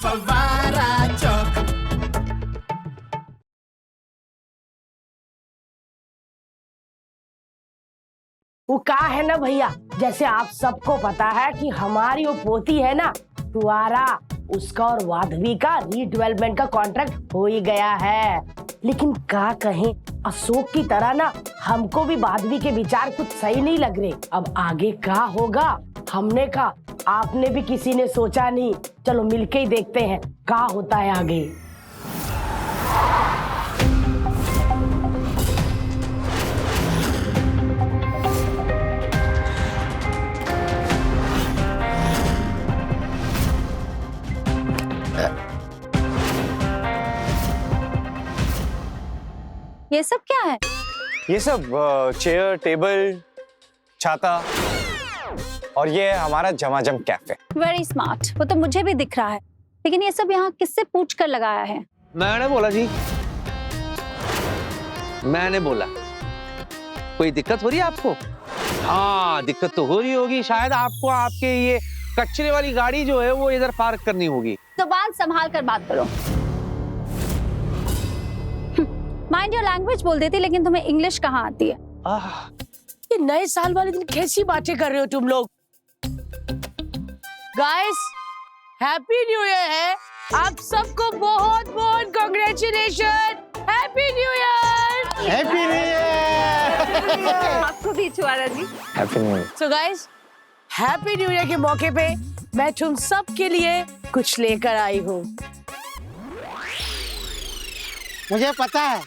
फव्वारा चौक। वो कहा है ना भैया, जैसे आप सबको पता है कि हमारी वो पोती है ना फुवारा, उसका और वाधवी का रीडेवलपमेंट का कॉन्ट्रैक्ट हो ही गया है। लेकिन क्या कहें, अशोक की तरह ना हमको भी वाधवी के विचार कुछ सही नहीं लग रहे। अब आगे क्या होगा, हमने कहा आपने भी किसी ने सोचा नहीं। चलो मिलके ही देखते हैं क्या होता है आगे। ये सब क्या है? ये सब चेयर, टेबल, छाता और ये है हमारा झमाझम कैफे। वेरी स्मार्ट, वो तो मुझे भी दिख रहा है, लेकिन ये सब यहाँ किससे पूछ कर लगाया है? मैंने बोला जी, मैंने बोला। कोई दिक्कत हो रही है आपको? हाँ, दिक्कत तो हो रही होगी शायद आपको। आपके ये कचरे वाली गाड़ी जो है वो इधर पार्क करनी होगी। जुबान संभाल कर बात करो। माइंड योर लैंग्वेज बोल देती, लेकिन तुम्हें इंग्लिश कहाँ आती है? ये नए साल वाले दिन कैसी बातें कर रहे हो तुम लोग? गाइस, हैप्पी न्यू ईयर है आप सबको, बहुत बहुत congratulation. Happy new year. Happy new year. आपको भी छुआरा जी। Happy new year. So guys, happy new year के मौके पे मैं तुम सब के लिए कुछ लेकर आई हूँ। मुझे पता है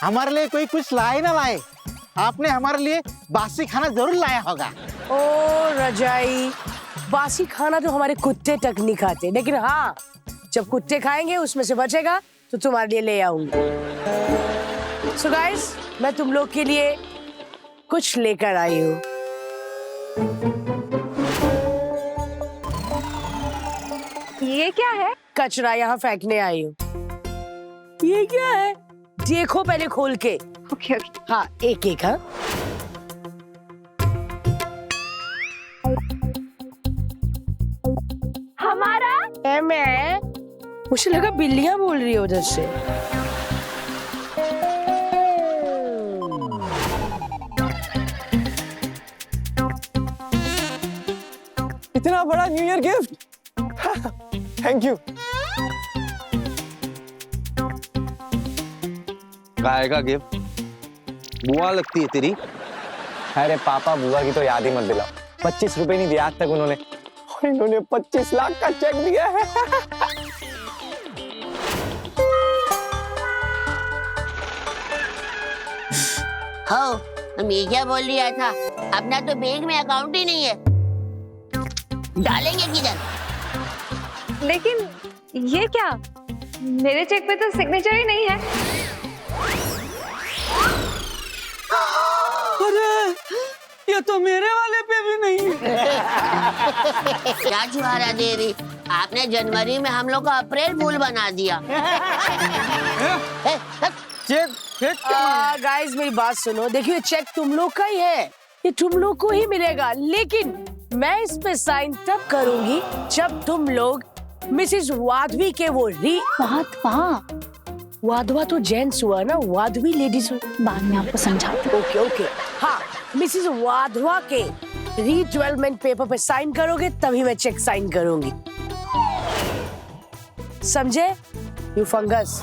हमारे लिए कोई कुछ लाए ना लाए, आपने हमारे लिए बासी खाना जरूर लाया होगा। ओ रजाई, बासी खाना तो हमारे कुत्ते तक नहीं खाते, लेकिन हाँ जब कुत्ते खाएंगे उसमें से बचेगा तो तुम्हारे लिए ले आऊंगी। सो गाइस, मैं तुम लोग के लिए कुछ लेकर आई हूँ। ये क्या है? कचरा यहाँ फेंकने आई हूँ। ये क्या है देखो पहले खोल के। Okay okay. हाँ एक एक। हाँ हमारा मैं, मुझे लगा बिल्लियां बोल रही है उधर से। इतना बड़ा new year gift, thank you. काय का गिफ्ट? बुआ लगती है तेरी। अरे पापा, बुआ की तो याद ही मत दिलाओ। 25 रुपए नहीं दिया आज तक उन्होंने, और इन्होंने 25 लाख का चेक दिया है। हो, हम ये क्या बोल रहा था, अपना तो बैंक में अकाउंट ही नहीं है, डालेंगे किधर? लेकिन ये क्या? मेरे चेक पे तो सिग्नेचर ही नहीं है। अरे ये तो मेरे वाले पे भी नहीं है। क्या छुहारा दे रही, आपने जनवरी में हम लोग को अप्रैल फूल बना दिया। चेक गाइस मेरी बात सुनो, देखिए चेक तुम लोग का ही है, ये तुम लोग को ही मिलेगा, लेकिन मैं इस पे साइन तब करूंगी जब तुम लोग मिसेस वाधवी के वो वाधवा तो जेंट्स हुआ ना, वाधवी लेडीज। बाद में आपको समझाती हूँ। Okay okay. हाँ, मिसेस वाधवा के रीडेवलपमेंट पेपर पे साइन करोगे तभी मैं चेक साइन करूंगी, समझे? You fungus.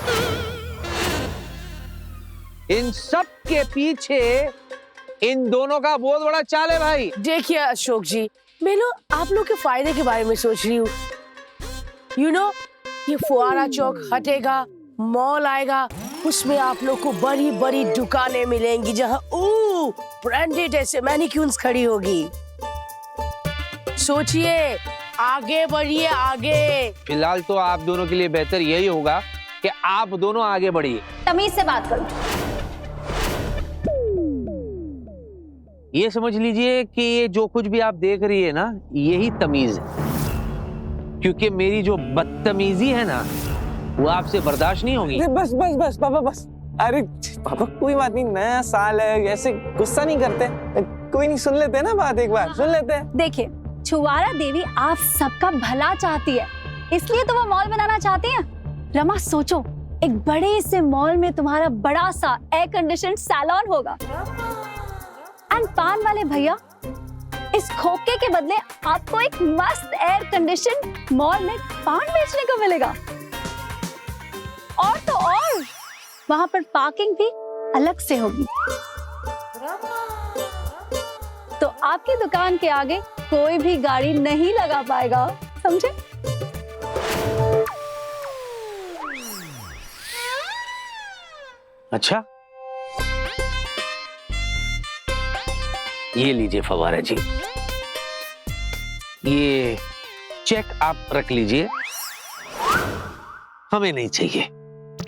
इन सब के पीछे इन दोनों का बहुत बड़ा चाल है भाई। देखिए अशोक जी, मैं आप लोग के फायदे के बारे में सोच रही हूँ। यू नो, ये फुवारा चौक हटेगा, मॉल आएगा, उसमें आप लोग को बड़ी बड़ी दुकानें मिलेंगी जहाँ ब्रांडेड ऐसे मैनिक्यून्स खड़ी होगी। सोचिए, आगे बढ़िए आगे। फिलहाल तो आप दोनों के लिए बेहतर यही होगा कि आप दोनों आगे बढ़िए। तमीज से बात करो। ये समझ लीजिए कि ये जो कुछ भी आप देख रही है ना, यही तमीज है, क्योंकि मेरी जो बदतमीजी है ना वो आपसे बर्दाश्त नहीं होगी। बस बस बस पापा बस। अरे पापा कोई बात नहीं, नया साल है, ऐसे गुस्सा नहीं करते, कोई नहीं, सुन लेते हैं ना बात, एक बार सुन लेते हैं। देखिए, छुवारा देवी आप सबका भला चाहती है, इसलिए तो वो मॉल बनाना चाहती हैं। रमा सोचो, एक बड़े से मॉल में तुम्हारा बड़ा सा एयर कंडीशन सैलून होगा एंड पान वाले भैया, इस खोखे के बदले आपको एक मस्त एयर कंडीशन मॉल में पान बेचने को मिलेगा। और तो और वहां पर पार्किंग भी अलग से होगी, तो आपकी दुकान के आगे कोई भी गाड़ी नहीं लगा पाएगा, समझे? अच्छा, ये लीजिए फवारा जी, ये चेक आप रख लीजिए, हमें नहीं चाहिए।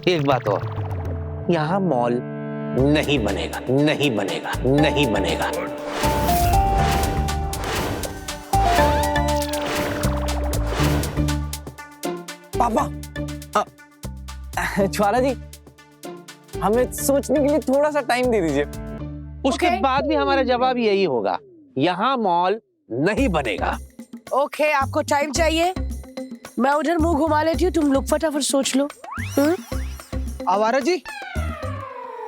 एक बात और, यहां मॉल नहीं बनेगा, नहीं बनेगा, नहीं बनेगा। पापा, ज्वाला जी, हमें सोचने के लिए थोड़ा सा टाइम दे दीजिए। उसके बाद भी हमारा जवाब यही होगा, यहाँ मॉल नहीं बनेगा। ओके, आपको टाइम चाहिए, मैं उधर मुंह घुमा लेती हूँ, तुम लोग फटाफट सोच लो। आवारा जी,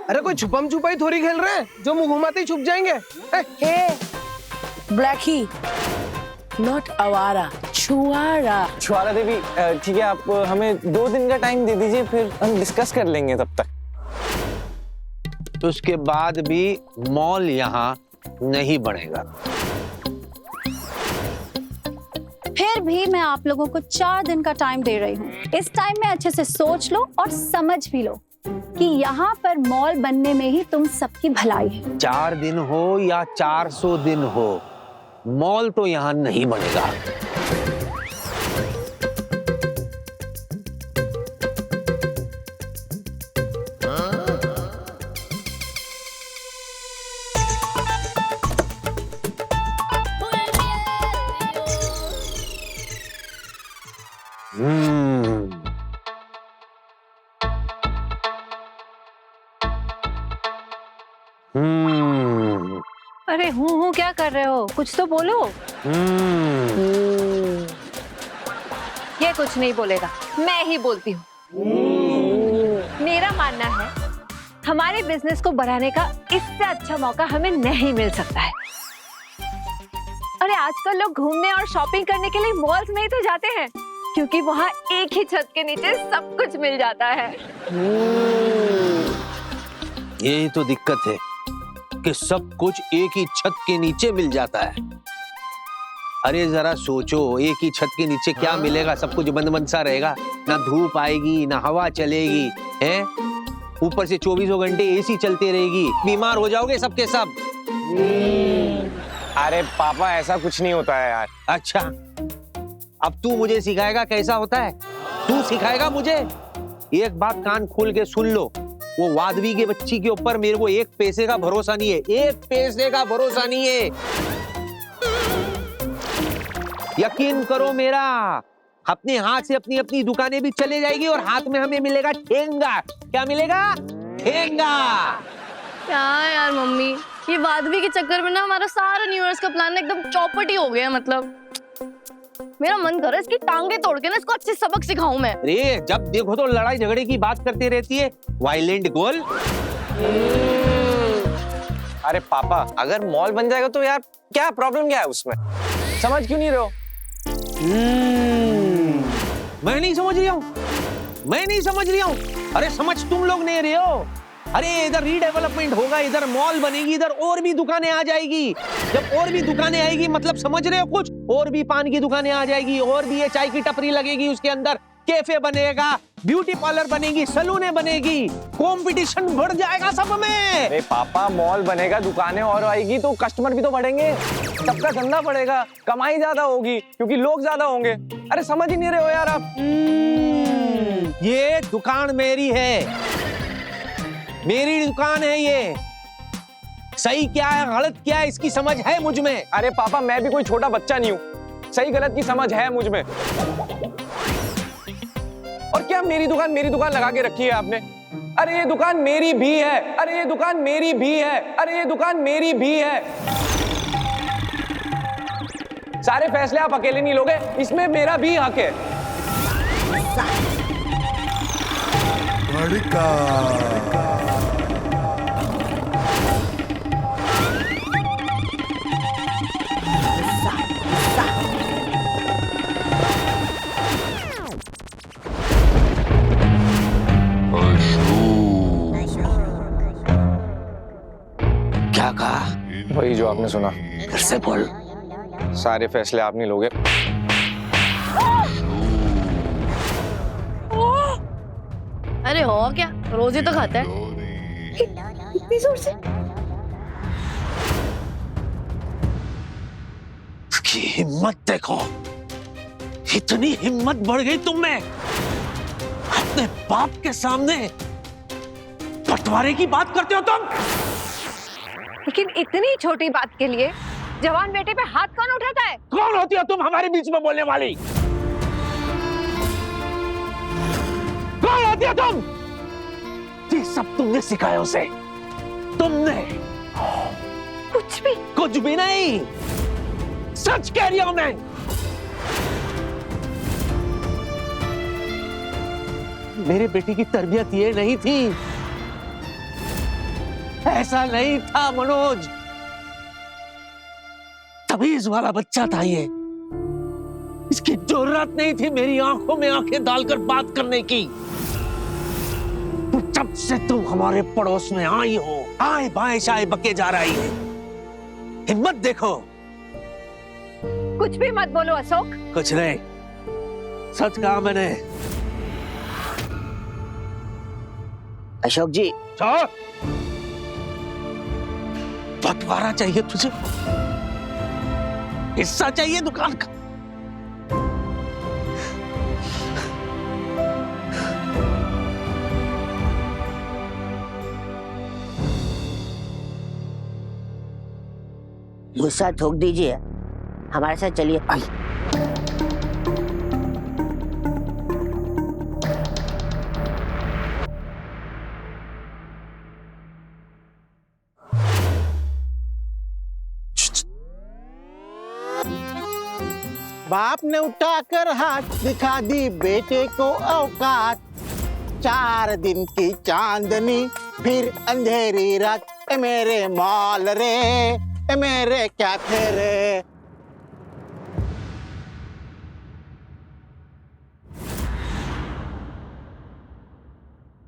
अरे कोई छुपम छुपाई थोड़ी खेल रहे हैं जो मुंह घुमाते ही छुप जाएंगे। हे ब्लैकी, नॉट आवारा, छुआरा। ज्वाला देवी, ठीक है, आप हमें 2 दिन का टाइम दे दीजिए, फिर हम डिस्कस कर लेंगे तब तक। उसके बाद भी मॉल यहाँ नहीं बनेगा। फिर भी मैं आप लोगों को 4 दिन का टाइम दे रही हूँ। इस टाइम में अच्छे से सोच लो और समझ भी लो कि यहाँ पर मॉल बनने में ही तुम सबकी भलाई है। 4 दिन हो या 400 दिन हो, मॉल तो यहाँ नहीं बनेगा। अरे हूँ क्या कर रहे हो, कुछ तो बोलो। ये कुछ नहीं बोलेगा, मैं ही बोलती हूँ। मेरा मानना है हमारे बिजनेस को बढ़ाने का इससे अच्छा मौका हमें नहीं मिल सकता है। अरे आजकल लोग घूमने और शॉपिंग करने के लिए मॉल्स में ही तो जाते हैं, क्योंकि वहाँ एक ही छत के नीचे सब कुछ मिल जाता है। यही तो दिक्कत है कि सब कुछ एक ही छत के नीचे मिल जाता है। अरे जरा सोचो, एक ही छत के नीचे क्या मिलेगा? सब कुछ बंद बंद सा रहेगा, ना धूप आएगी ना हवा चलेगी, हैं? ऊपर से 24 घंटे एसी चलती रहेगी, बीमार हो जाओगे सबके सब। अरे पापा, ऐसा कुछ नहीं होता है यार। अच्छा, अब तू मुझे सिखाएगा कैसा होता है? तू सिखाएगा मुझे? एक बात कान खोल के सुन लो, वो वाधवी के बच्ची के ऊपर मेरे को 1 पैसे का भरोसा नहीं है, 1 पैसे का भरोसा नहीं है। यकीन करो मेरा, अपने हाथ से अपनी अपनी दुकानें भी चले जाएगी और हाथ में हमें मिलेगा ठेंगा। क्या मिलेगा? ठेंगा। क्या यार मम्मी, ये वाधवी के चक्कर में ना हमारा सारा न्यू ईयर का प्लान एकदम चौपट ही हो गया। मतलब मेरा मन कर रहा है इसकी टांगे तोड़ के ना इसको अच्छे सबक सिखाऊं मैं। अरे जब देखो तो लड़ाई झगड़े की बात करती रहती है, वायलेंट गर्ल। अरे पापा, अगर मॉल बन जाएगा तो यार क्या प्रॉब्लम क्या है उसमें? समझ क्यों नहीं रहे हो? मैं नहीं समझ रही हूँ, मैं नहीं समझ रही हूँ। अरे समझ तुम लोग नहीं रहे हो। अरे इधर रीडेवलपमेंट होगा, इधर मॉल बनेगी, इधर और भी दुकानें आ जाएगी। जब और भी दुकानें आएगी मतलब समझ रहे हो कुछ? और भी पान की दुकानें आ जाएगी, और भी ये चाय की टपरी लगेगी, उसके अंदर कैफे बनेगा, ब्यूटी पार्लर बनेगी, सलूने बनेगी, कंपटीशन बढ़ जाएगा सब में। अरे पापा, मॉल बनेगा, दुकानें और आएगी तो कस्टमर भी तो बढ़ेंगे, सबका धंधा बढ़ेगा, कमाई ज्यादा होगी क्योंकि लोग ज्यादा होंगे। अरे समझ ही नहीं रहे हो यार आप। ये दुकान मेरी है, मेरी दुकान है ये। सही क्या है गलत क्या है इसकी समझ है मुझ में। अरे पापा, मैं भी कोई छोटा बच्चा नहीं हूँ, सही गलत की समझ है मुझ में। और क्या मेरी दुकान लगा के रखी है आपने? अरे ये दुकान मेरी भी है, अरे ये दुकान मेरी भी है, अरे ये दुकान मेरी भी है। सारे फैसले आप अकेले नहीं लोगे, इसमें मेरा भी हक है। क्या कहा? वही जो आपने सुना। फिर से बोल। सारे फैसले आप नहीं लोगे। अरे हो क्या, रोज ही तो खाता है। इतनी जोर से? उसकी हिम्मत देखो, इतनी हिम्मत बढ़ गई तुम में, अपने बाप के सामने बंटवारे की बात करते हो तुम। लेकिन इतनी छोटी बात के लिए जवान बेटे पे हाथ कौन उठाता है? कौन होती हो तुम हमारे बीच में बोलने वाली? कौन होती हो तुम? ये सब तुमने सिखाया उसे, तुमने। कुछ भी नहीं, सच कह रही हूं मैं। मेरे बेटी की तरबियत ये नहीं थी, ऐसा नहीं था मनोज। तमीज वाला बच्चा था ये, इसकी जरूरत नहीं थी मेरी आंखों में आंखें डालकर बात करने की। जब से तुम हमारे पड़ोस में आई हो, आए बाएं शाए बके जा रही है। हिम्मत देखो। कुछ भी मत बोलो अशोक। कुछ नहीं, सच कहा मैंने। अशोक जी, बंटवारा चाहिए तुझे, हिस्सा चाहिए दुकान का। गुस्सा थूक दीजिए, हमारे साथ चलिए। बाप ने उठाकर हाथ दिखा दी बेटे को औकात। 4 दिन की चांदनी फिर अंधेरी रात, ए मेरे मॉल रे, ए मेरे क्या थे रे।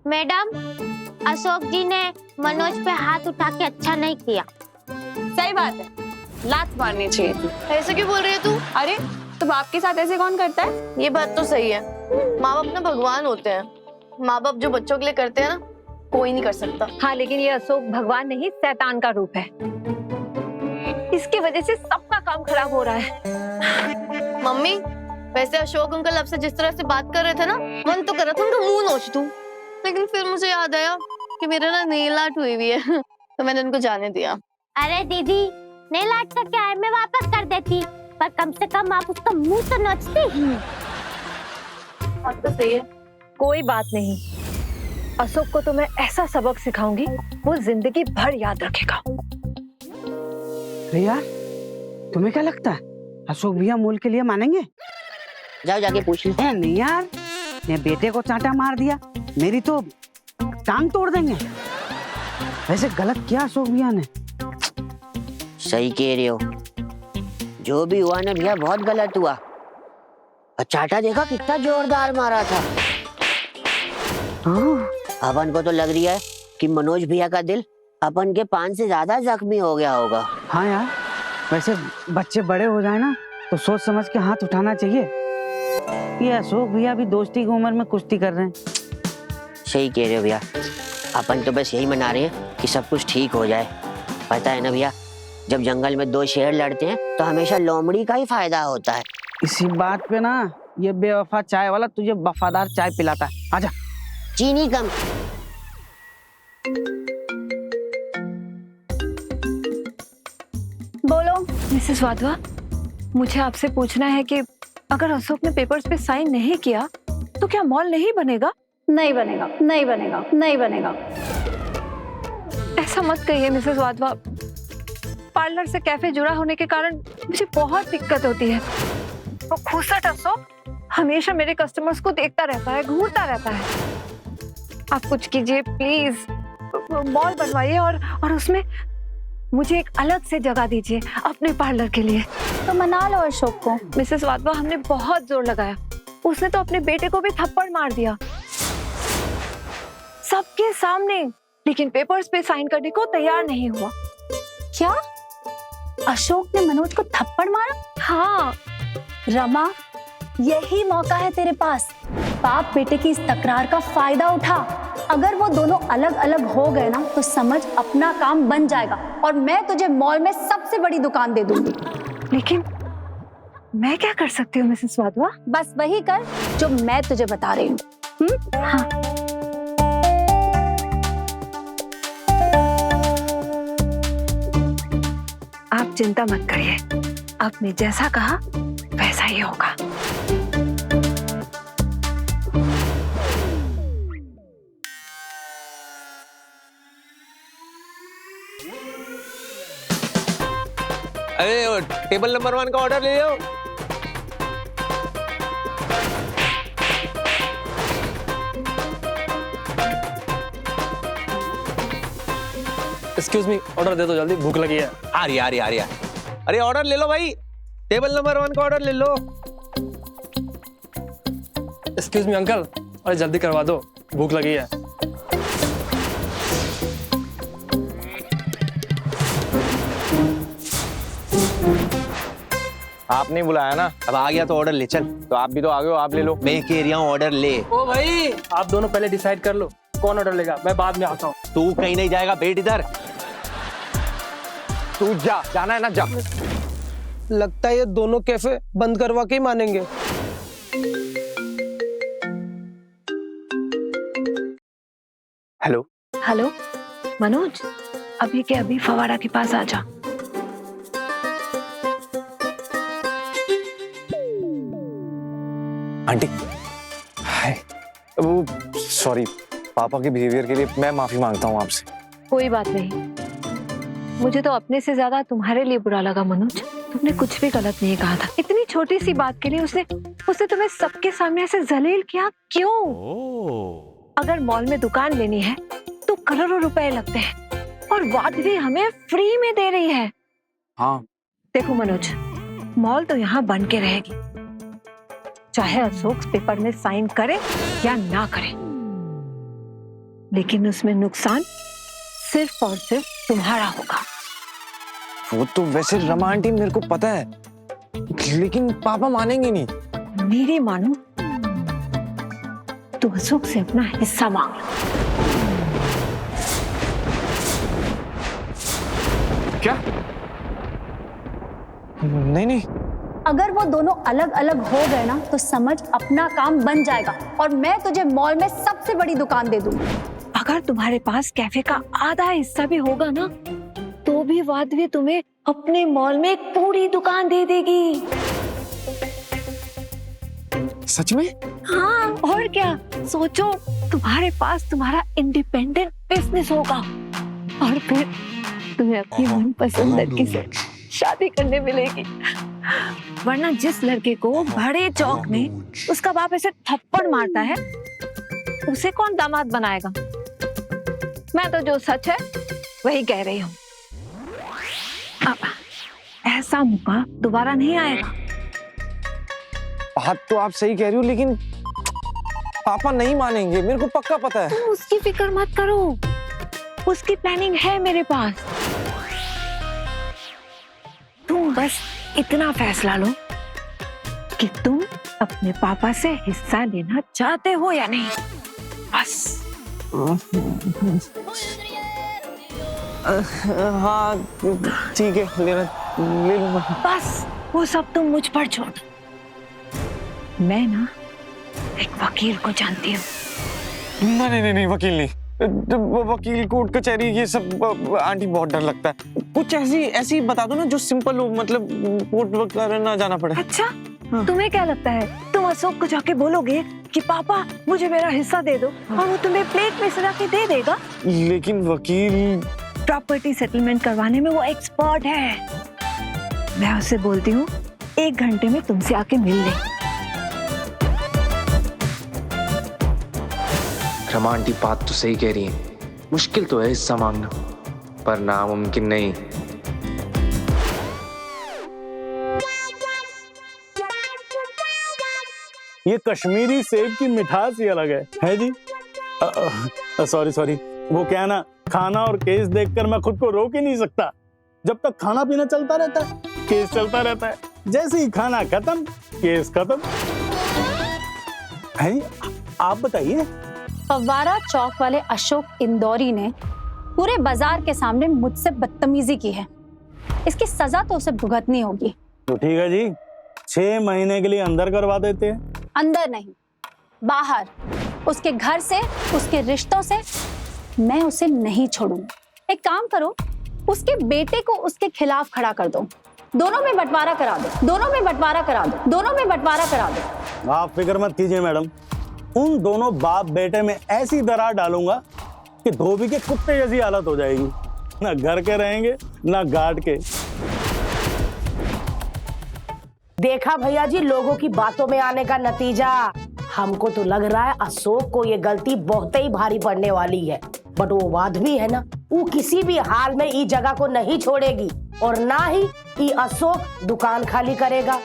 मैडम, अशोक जी ने मनोज पे हाथ उठा के अच्छा नहीं किया। सही बात है, लात मारनी चाहिए थी। ऐसे क्यों बोल रही है तू? अरे तो बाप के साथ ऐसे कौन करता है? ये बात तो सही है, माँ बाप ना भगवान होते हैं। माँ बाप जो बच्चों के लिए करते हैं ना, कोई नहीं कर सकता। हाँ, लेकिन ये अशोक भगवान नहीं, शैतान का रूप है। इसकी वजह से सबका काम खराब हो रहा है। मम्मी, वैसे अशोक अंकल आपसे जिस तरह से बात कर रहे थे ना, मन तो कर रहा था उनका मुंह नोच दूं, लेकिन फिर मुझे याद आया कि मेरा ना नेल आर्ट हुई हुई है, तो मैंने उनको जाने दिया। अरे दीदी, नेल आर्ट का क्या है, मैं वापस कर देती, पर कम से कम आप उसका मुंह तो नोचती। बात तो सही है। कोई बात नहीं, अशोक को तो मैं ऐसा सबक सिखाऊंगी वो जिंदगी भर याद रखेगा। अरे यार, तुम्हें क्या लगता है अशोक भैया मोल के लिए मानेंगे? जाओ जाके पूछ लो। नहीं यार, ने बेटे को चांटा मार दिया, मेरी तो टांग तोड़ देंगे। वैसे गलत किया अशोक भैया ने। सही कह रहे हो, जो भी हुआ ना भैया बहुत गलत हुआ। और चाटा देखा कितना जोरदार मारा था। अपन को तो लग रही है कि मनोज भैया का दिल अपन के पान से ज्यादा जख्मी हो गया होगा। हाँ यार, वैसे बच्चे बड़े हो जाए ना तो सोच समझ के हाथ उठाना चाहिए। ये अशोक भैया भी दोस्ती की उम्र में कुश्ती कर रहे हैं। सही कह रहे हो भैया, अपन तो बस यही मना रहे हैं कि सब कुछ ठीक हो जाए। पता है ना भैया, जब जंगल में 2 शेर लड़ते हैं तो हमेशा लोमड़ी का ही फायदा होता है। इसी बात पे ना ये बेवफा चाय वाला तुझे वफादार चाय पिलाता है। आजा। चीनी कम। बोलो मिसेस वाधवा, मुझे आपसे पूछना है कि अगर अशोक ने पेपर्स पे साइन नहीं किया तो क्या मॉल नहीं बनेगा? नहीं बनेगा, नहीं बनेगा, नहीं बनेगा। ऐसा मत कहिए मिसेस वाधवा, पार्लर से कैफे जुड़ा होने के कारण मुझे बहुत दिक्कत होती है। वो खूसट अशोक हमेशा मेरे कस्टमर्स को देखता रहता है, घूरता रहता है। आप कुछ कीजिए प्लीज, मॉल बनवाइए और उसमें मुझे एक अलग से जगह दीजिए अपने पार्लर के लिए। तो मना लो अशोक को। मिसेस वाधवा, हमने बहुत जोर लगाया, उसने तो अपने बेटे को भी थप्पड़ मार दिया सबके सामने, लेकिन पेपर्स पे साइन करने को तैयार नहीं हुआ। क्या अशोक ने मनोज को थप्पड़ मारा? हाँ रमा, यही मौका है तेरे पास। बाप बेटे की इस तकरार का फायदा उठा। अगर वो दोनों अलग अलग हो गए ना तो समझ अपना काम बन जाएगा और मैं तुझे मॉल में सबसे बड़ी दुकान दे दूंगी। लेकिन मैं क्या कर सकती हूँ मिसेस वाधवा? बस वही कर जो मैं तुझे बता रही हूँ। हाँ। आप चिंता मत करिए, आपने जैसा कहा वैसा ही होगा। अरे टेबल नंबर 1 का ऑर्डर ले लो। एक्सक्यूज मी, ऑर्डर दे दो जल्दी, भूख लगी है। आ रही है। अरे ऑर्डर ले लो भाई, टेबल नंबर 1 का ऑर्डर ले लो। एक्सक्यूज मी अंकल, अरे जल्दी करवा दो, भूख लगी है। आप नहीं बुलाया ना, अब आ गया तो ऑर्डर ले चल। तो आप भी तो आ गए हो, आप ले लो। मैं कह रहा हूँ ऑर्डर ले। ओ भाई, आप दोनों पहले डिसाइड कर लो कौन ऑर्डर लेगा, मैं बाद में आता हूँ। तू कहीं नहीं जाएगा, बैठ इधर। तू जाना है ना, जा। लगता है ये दोनों कैफे बंद करवा के ही मानेंगे। हेलो हेलो मनोज, अभी के अभी फवारा के पास आ जा। आंटी, हाय। वो सॉरी, पापा के बिहेवियर के लिए मैं माफी मांगता हूँ आपसे। कोई बात नहीं, मुझे तो अपने से ज्यादा तुम्हारे लिए बुरा लगा मनोज। तुमने कुछ भी गलत नहीं कहा था। इतनी छोटी सी बात के लिए उसने तुम्हें सबके सामने ऐसे जलील किया, क्यों? अगर मॉल में दुकान लेनी है तो करोड़ों रुपए लगते हैं और वाधवी हमें फ्री में दे रही है। हाँ देखो मनोज, मॉल तो यहाँ बन के रहेगी, चाहे अशोक पेपर में साइन करे या ना करे, लेकिन उसमें नुकसान सिर्फ और सिर्फ तुम्हारा होगा। वो तो वैसे रमा आंटी मेरे को पता है, लेकिन पापा मानेंगे नहीं। मेरी मानो तो अशोक से अपना हिस्सा मांग लो। क्या? नहीं। अगर वो दोनों अलग अलग हो गए ना तो समझ अपना काम बन जाएगा और मैं तुझे मॉल में सबसे बड़ी दुकान दे दूंगी। अगर तुम्हारे पास कैफे का आधा हिस्सा भी होगा ना तो भी वाधवी तुम्हें अपने मॉल में एक पूरी दुकान दे देगी। सच में? हाँ, और क्या। सोचो, तुम्हारे पास तुम्हारा इंडिपेंडेंट बिजनेस होगा और फिर तुम्हें अपनी मनपसंद लड़की से शादी करने मिलेगी। वरना जिस लड़के को बड़े चौक में उसका बाप ऐसे थप्पड़ मारता है, उसे कौन दामाद बनाएगा? मैं तो जो सच है वही कह रही हूँ। अब ऐसा मौका दोबारा नहीं आएगा। बात तो आप सही कह रही हो, लेकिन पापा नहीं मानेंगे, मेरे को पक्का पता है। तुम उसकी फिक्र मत करो, उसकी प्लानिंग है मेरे पास। तुम बस इतना फैसला लो कि तुम अपने पापा से हिस्सा लेना चाहते हो या नहीं, बस। हाँ ठीक है, ले लूंगा। बस वो सब तुम मुझ पर छोड़ दो। मैं ना एक वकील को जानती हूँ। नहीं, वकील नहीं। वकील, कोर्ट कचहरी, ये सब आंटी बहुत डर लगता है। कुछ ऐसी बता दो ना जो सिंपल हो, मतलब कोर्ट वगैरह ना जाना पड़े। अच्छा, तुम्हें क्या लगता है तुम अशोक को जाके बोलोगे कि पापा मुझे मेरा हिस्सा दे दो और वो तुम्हें प्लेट में सजा के दे देगा? लेकिन वकील प्रॉपर्टी सेटलमेंट करवाने में वो एक्सपर्ट है। मैं उससे बोलती हूँ 1 घंटे में तुमसे आके मिल ले। रमा आंटी बात तो सही कह रही है, मुश्किल तो है हिस्सा मांगना, पर नामुमकिन नहीं। ये कश्मीरी सेब की मिठास ही अलग है जी। सॉरी, वो क्या ना, खाना और केस देखकर मैं खुद को रोक ही नहीं सकता। जब तक खाना पीना चलता रहता है, केस चलता रहता है। जैसे ही खाना खत्म, केस खत्म है। आप बताइए। फव्वारा चौक वाले अशोक इंदौरी ने पूरे बाजार के सामने मुझसे बदतमीजी की है, इसकी सजा तो उसे भुगतनी होगी। तो ठीक है जी, 6 महीने के लिए अंदर करवा देते हैं। अंदर नहीं, बाहर, उसके घर से, उसके रिश्तों से मैं उसे नहीं छोड़ूंगी। एक काम करो, उसके बेटे को उसके खिलाफ खड़ा कर दो, दोनों में बंटवारा करा दो, दोनों में बंटवारा करा दो, दोनों में बंटवारा करा दो। आप फिक्र मत कीजिए मैडम, उन दोनों बाप बेटे में ऐसी दरार डालूंगा कि धोबी के कुत्ते जैसी हालत हो जाएगी। ना घर के रहेंगे, ना गार्ड के। देखा भैया जी लोगों की बातों में आने का नतीजा। हमको तो लग रहा है अशोक को ये गलती बहुत ही भारी पड़ने वाली है, बट वो वाधवी है ना, वो किसी भी हाल में इस जगह को नहीं छोड़ेगी और ना ही ये अशोक दुकान खाली करेगा।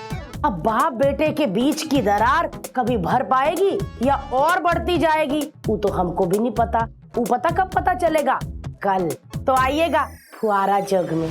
अब बाप बेटे के बीच की दरार कभी भर पाएगी या और बढ़ती जाएगी, वो तो हमको भी नहीं पता। वो पता कब पता चलेगा? कल। तो आइएगा फुआरा जग में।